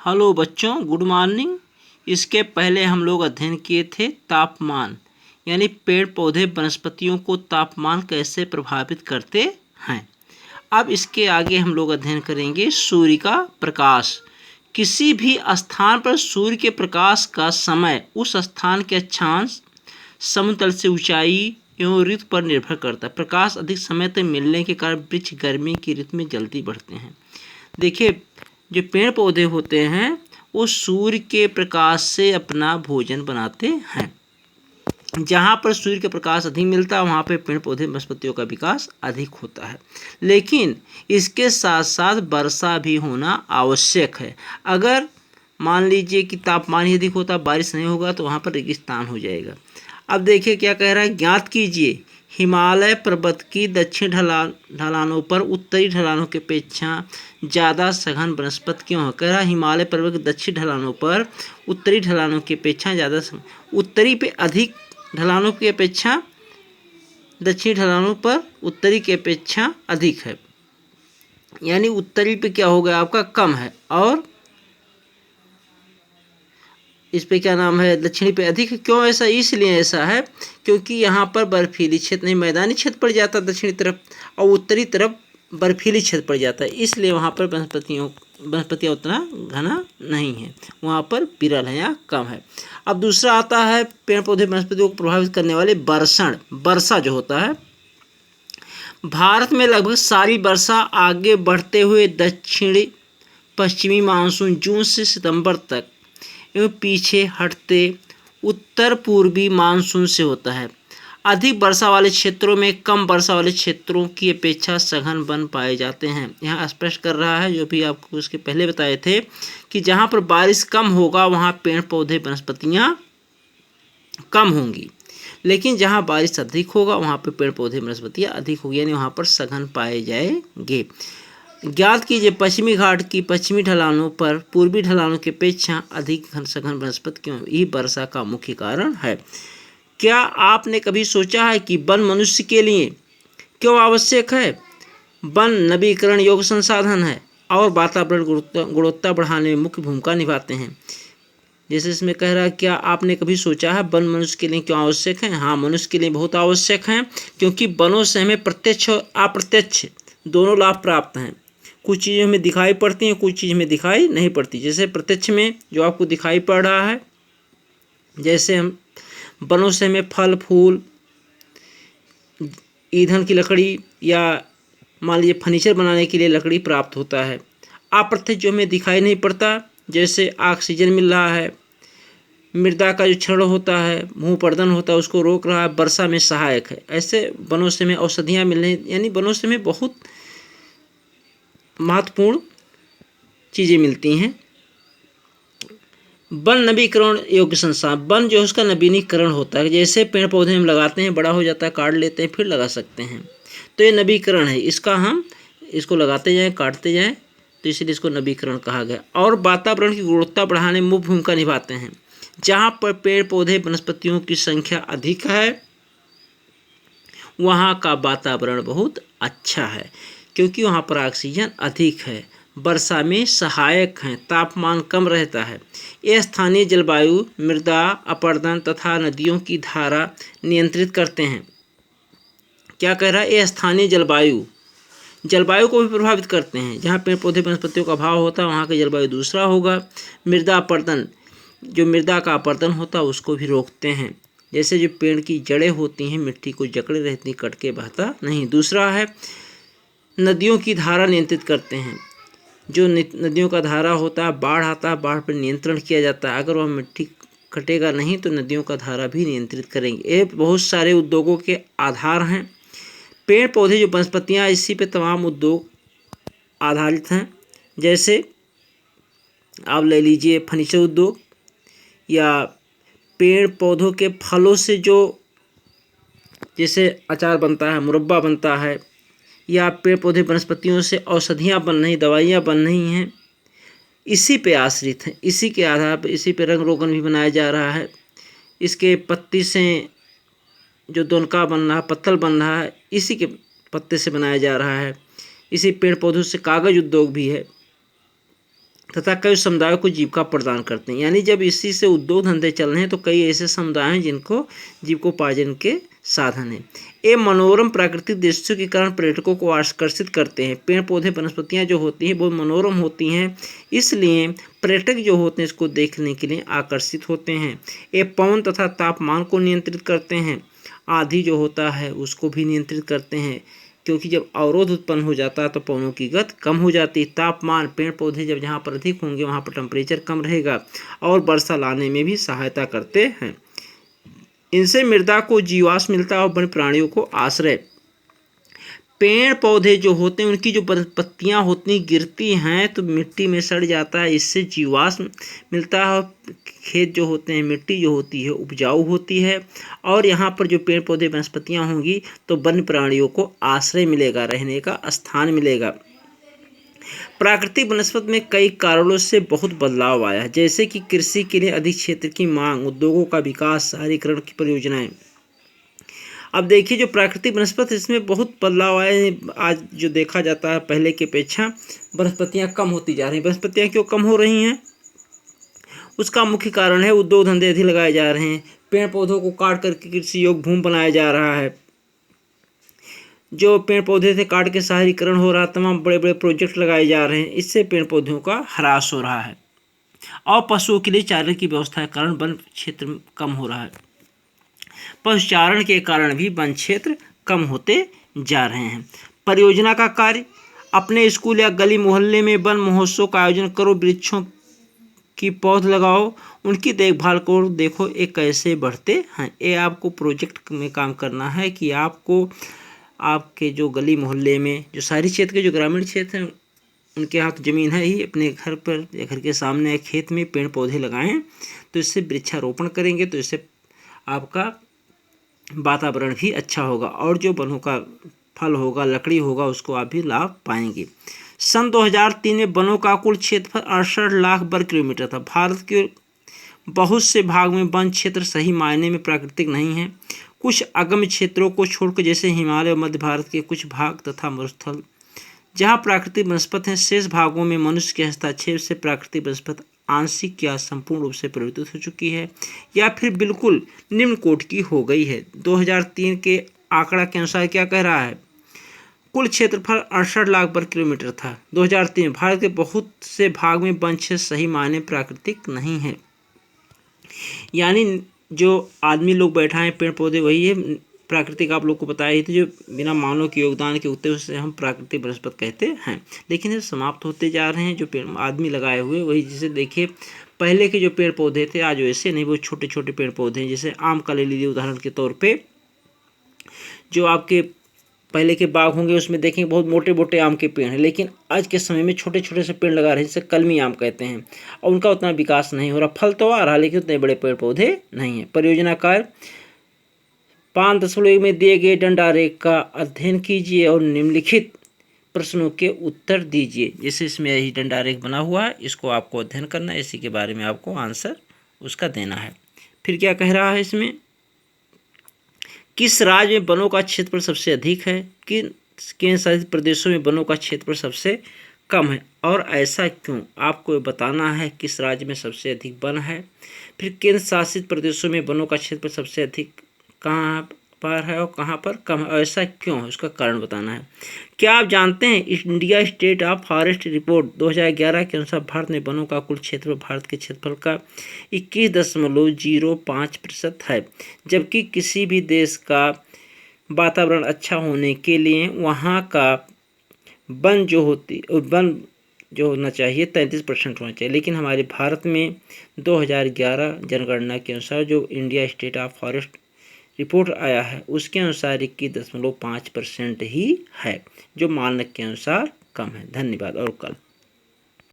Hello बच्चों, good morning. इसके पहले हम लोग अध्ययन किए थे तापमान, यानी पेड़ पौधे वनस्पतियों को तापमान कैसे प्रभावित करते हैं। अब इसके आगे हम लोग अध्ययन करेंगे सूर्य का प्रकाश। किसी भी स्थान पर सूर्य के प्रकाश का समय उस स्थान के अक्षांश, समतल से ऊंचाई एवं ऋतु पर निर्भर करता है। प्रकाश अधिक समय तक मिलने के कारण वृक्ष गर्मी की ऋतु में जल्दी बढ़ते हैं। देखिए, जो पेड़ पौधे होते हैं वो सूर्य के प्रकाश से अपना भोजन बनाते हैं। जहाँ पर सूर्य का प्रकाश अधिक मिलता है वहाँ पे पेड़ पौधे वनस्पतियों का विकास अधिक होता है। लेकिन इसके साथ साथ वर्षा भी होना आवश्यक है। अगर मान लीजिए कि तापमान ही अधिक होता, बारिश नहीं होगा तो वहाँ पर रेगिस्तान हो जाएगा। अब देखिए क्या कह रहा है, ज्ञात कीजिए हिमालय पर्वत की दक्षिण ढलानों पर उत्तरी ढलानों की अपेक्षा ज़्यादा सघन वनस्पति क्यों है। कह रहा है हिमालय पर्वत की दक्षिण ढलानों पर उत्तरी ढलानों की अपेक्षा ज़्यादा उत्तरी पे अधिक ढलानों की अपेक्षा दक्षिणी ढलानों पर उत्तरी की अपेक्षा अधिक है, यानी उत्तरी पे क्या हो गया आपका कम है और इस पे क्या नाम है दक्षिणी पे अधिक है। क्यों ऐसा, इसलिए ऐसा है क्योंकि यहाँ पर बर्फीली क्षेत्र नहीं, मैदानी क्षेत्र पड़ जाता है दक्षिणी तरफ और उत्तरी तरफ बर्फीली क्षेत्र पड़ जाता है, इसलिए वहाँ पर वनस्पतियाँ उतना घना नहीं है, वहाँ पर विरल है या कम है। अब दूसरा आता है पेड़ पौधे वनस्पतियों को प्रभावित करने वाले वर्षण। वर्षा जो होता है, भारत में लगभग सारी वर्षा आगे बढ़ते हुए दक्षिणी पश्चिमी मानसून जून से सितंबर तक एवं पीछे हटते उत्तर पूर्वी मानसून से होता है। अधिक वर्षा वाले क्षेत्रों में कम वर्षा वाले क्षेत्रों की अपेक्षा सघन वन पाए जाते हैं। यहाँ स्पष्ट कर रहा है, जो भी आपको उसके पहले बताए थे, कि जहाँ पर बारिश कम होगा वहाँ पेड़ पौधे वनस्पतियाँ कम होंगी, लेकिन जहाँ बारिश अधिक होगा वहाँ पर पेड़ पौधे वनस्पतियाँ अधिक होगी, यानी वहाँ पर सघन पाए जाएंगे। ज्ञात कीजिए पश्चिमी घाट की पश्चिमी ढलानों पर पूर्वी ढलानों की अपेक्षा अधिक सघन वनस्पति क्यों। यही वर्षा का मुख्य कारण है। क्या आपने कभी सोचा है कि वन मनुष्य के लिए क्यों आवश्यक है। वन नवीकरण योग्य संसाधन है और वातावरण गुणवत्ता बढ़ाने में मुख्य भूमिका निभाते हैं। जैसे इसमें कह रहा है, क्या आपने कभी सोचा है वन मनुष्य के लिए क्यों आवश्यक है। हाँ, मनुष्य के लिए बहुत आवश्यक है, क्योंकि वनों से हमें प्रत्यक्ष और अप्रत्यक्ष दोनों लाभ प्राप्त हैं। कुछ चीज़ें हमें दिखाई पड़ती हैं, कुछ चीज़ हमें दिखाई नहीं पड़ती। जैसे प्रत्यक्ष में जो आपको दिखाई पड़ रहा है, जैसे हम वनों से हमें फल फूल, ईंधन की लकड़ी या मान लीजिए फर्नीचर बनाने के लिए लकड़ी प्राप्त होता है। अप्रत्यक्ष जो हमें दिखाई नहीं पड़ता, जैसे ऑक्सीजन मिल रहा है, मृदा का जो क्षरण होता है, भूपर्दन होता है, उसको रोक रहा है, वर्षा में सहायक है। ऐसे वनों से हमें औषधियाँ मिल रही, यानी वनों से हमें बहुत महत्वपूर्ण चीज़ें मिलती हैं। वन नवीकरण योग्य संसाधन, वन जो है उसका नवीनीकरण होता है। जैसे पेड़ पौधे हम लगाते हैं, बड़ा हो जाता है, काट लेते हैं, फिर लगा सकते हैं, तो ये नवीकरण है। इसका हम इसको लगाते जाएं, काटते जाएं, तो इसलिए इसको नवीकरण कहा गया। और वातावरण की गुणवत्ता बढ़ाने में मुख्य भूमिका निभाते हैं। जहाँ पर पेड़ पौधे वनस्पतियों की संख्या अधिक है वहाँ का वातावरण बहुत अच्छा है, क्योंकि वहाँ पर ऑक्सीजन अधिक है, वर्षा में सहायक हैं, तापमान कम रहता है। ये स्थानीय जलवायु, मृदा अपरदन तथा नदियों की धारा नियंत्रित करते हैं। क्या कह रहा है, ये स्थानीय जलवायु को भी प्रभावित करते हैं। जहाँ पेड़ पौधे वनस्पतियों का अभाव होता है वहाँ का जलवायु दूसरा होगा। मृदा अपरदन, जो मृदा का अपरदन होता है उसको भी रोकते हैं। जैसे जो पेड़ की जड़ें होती हैं मिट्टी को जकड़े रहती, कट के बहता नहीं। दूसरा है नदियों की धारा नियंत्रित करते हैं। जो नदियों का धारा होता है, बाढ़ आता है, बाढ़ पर नियंत्रण किया जाता है। अगर वह मिट्टी कटेगा नहीं तो नदियों का धारा भी नियंत्रित करेंगे। ये बहुत सारे उद्योगों के आधार हैं। पेड़ पौधे जो वनस्पतियाँ, इसी पे तमाम उद्योग आधारित हैं। जैसे आप ले लीजिए फर्नीचर उद्योग, या पेड़ पौधों के फलों से जो जैसे अचार बनता है, मुरब्बा बनता है, या पेड़ पौधे वनस्पतियों से औषधियाँ बन रही, दवाइयाँ बन रही हैं, इसी पे आश्रित हैं। इसी के आधार पर इसी पे रंग रोगन भी बनाया जा रहा है। इसके पत्ती से जो दोनका बन रहा है, पत्तल बन रहा है, इसी के पत्ते से बनाया जा रहा है। इसी पेड़ पौधों से कागज़ उद्योग भी है। तथा कई समुदायों को जीविका प्रदान करते हैं। यानी जब इसी से उद्योग धंधे चल रहे हैं तो कई ऐसे समुदाय हैं जिनको जीविकोपार्जन के साधन हैं। ये मनोरम प्राकृतिक दृश्यों के कारण पर्यटकों को आकर्षित करते हैं। पेड़ पौधे वनस्पतियाँ जो होती हैं बहुत मनोरम होती हैं, इसलिए पर्यटक जो होते हैं इसको देखने के लिए आकर्षित होते हैं। ये पवन तथा तापमान को नियंत्रित करते हैं। आंधी जो होता है उसको भी नियंत्रित करते हैं, क्योंकि जब अवरोध उत्पन्न हो जाता है तो पवनों की गति कम हो जाती है। तापमान, पेड़ पौधे जब जहाँ पर अधिक होंगे वहाँ पर टेम्परेचर कम रहेगा और वर्षा लाने में भी सहायता करते हैं। इनसे मृदा को जीवाश्म मिलता है और वन्य प्राणियों को आश्रय। पेड़ पौधे जो होते हैं उनकी जो पत्तियां होती गिरती हैं तो मिट्टी में सड़ जाता है, इससे जीवाश्म मिलता है। खेत जो होते हैं, मिट्टी जो होती है उपजाऊ होती है और यहाँ पर जो पेड़ पौधे वनस्पतियाँ होंगी तो वन्य प्राणियों को आश्रय मिलेगा, रहने का स्थान मिलेगा। प्राकृतिक वनस्पति में कई कारणों से बहुत बदलाव आया है, जैसे कि कृषि के लिए अधिक क्षेत्र की मांग, उद्योगों का विकास, शहरीकरण की परियोजनाएं। अब देखिए जो प्राकृतिक वनस्पति इसमें बहुत बदलाव आए हैं। आज जो देखा जाता है पहले की अपेक्षा वनस्पतियाँ कम होती जा रही हैं। वनस्पतियाँ क्यों कम हो रही हैं? उसका मुख्य कारण है उद्योग धंधे अधिक लगाए जा रहे हैं। पेड़ पौधों को काट करके कृषि योग्य भूमि बनाया जा रहा है। जो पेड़ पौधे थे काट के शहरीकरण हो रहा है, तमाम बड़े बड़े प्रोजेक्ट लगाए जा रहे हैं, इससे पेड़ पौधों का ह्रास हो रहा है और पशुओं के लिए चारे की व्यवस्था के कारण वन क्षेत्र कम हो रहा है। पशुचारण के कारण भी वन क्षेत्र कम होते जा रहे हैं। परियोजना का कार्य, अपने स्कूल या गली मोहल्ले में वन महोत्सव का आयोजन करो, वृक्षों की पौध लगाओ, उनकी देखभाल करो, देखो ये कैसे बढ़ते हैं। ये आपको प्रोजेक्ट में काम करना है कि आपको आपके जो गली मोहल्ले में जो शहरी क्षेत्र के जो ग्रामीण क्षेत्र हैं उनके हाथ ज़मीन है ही, अपने घर पर या घर के सामने खेत में पेड़ पौधे लगाएं, तो इससे वृक्षारोपण करेंगे तो इससे आपका वातावरण भी अच्छा होगा और जो वनों का फल होगा, लकड़ी होगा, उसको आप भी लाभ पाएंगे। सन 2003 में वनों का कुल क्षेत्रफल 68 लाख वर्ग किलोमीटर था। भारत के बहुत से भाग में वन क्षेत्र सही मायने में प्राकृतिक नहीं है। कुछ अगम्य क्षेत्रों को छोड़कर जैसे हिमालय और मध्य भारत के कुछ भाग तथा मरुस्थल जहाँ प्राकृतिक वनस्पति हैं, शेष भागों में मनुष्य के हस्तक्षेप से प्राकृतिक वनस्पति आंशिक या संपूर्ण रूप से परिवर्तित हो चुकी है या फिर बिल्कुल निम्न कोट की हो गई है। 2003 के आंकड़ा के अनुसार क्या कह रहा है? कुल क्षेत्रफल 68 लाख वर्ग किलोमीटर था 2003। भारत के बहुत से भाग में वन क्षेत्र सही मायने प्राकृतिक नहीं है, यानी जो आदमी लोग बैठा है पेड़ पौधे वही है प्राकृतिक। आप लोग को बताया ही तो जो बिना मानव के योगदान के उगते उसे हम प्राकृतिक वनस्पति कहते हैं। लेकिन ये समाप्त होते जा रहे हैं। जो पेड़ आदमी लगाए हुए वही, जैसे देखिए पहले के जो पेड़ पौधे थे आज वैसे नहीं, वो छोटे छोटे पेड़ पौधे हैं। जैसे आम का ले लीजिए उदाहरण के तौर पे, जो आपके पहले के बाग होंगे उसमें देखेंगे बहुत मोटे मोटे आम के पेड़ हैं, लेकिन आज के समय में छोटे छोटे से पेड़ लगा रहे हैं जिसे कलमी आम कहते हैं और उनका उतना विकास नहीं हो रहा। फल तो आ रहा लेकिन उतने बड़े पेड़ पौधे नहीं है। परियोजना कार्य 5.1 में दिए गए डंडारेख का अध्ययन कीजिए और निम्नलिखित प्रश्नों के उत्तर दीजिए। जैसे इसमें यही डंडारेख बना हुआ है, इसको आपको अध्ययन करना है, इसी के बारे में आपको आंसर उसका देना है। फिर क्या कह रहा है इसमें? किस राज्य में वनों का क्षेत्रफल सबसे अधिक है? किन केंद्र शासित प्रदेशों में वनों का क्षेत्रफल सबसे कम है और ऐसा क्यों? आपको बताना है किस राज्य में सबसे अधिक वन है। फिर केंद्र शासित प्रदेशों में वनों का क्षेत्रफल सबसे अधिक कहाँ पर है और कहाँ पर कम है, ऐसा क्यों है, उसका कारण बताना है। क्या आप जानते हैं India state of forest report 2011 के अनुसार भारत में वनों का कुल क्षेत्रफल भारत के क्षेत्रफल का 21.05% है, जबकि किसी भी देश का वातावरण अच्छा होने के लिए वहाँ का वन जो होना चाहिए 33% होना चाहिए। लेकिन हमारे भारत में 2011 जनगणना के अनुसार जो India state of forest report आया है उसके अनुसार 21.5% ही है, जो मानक के अनुसार कम है। धन्यवाद और कल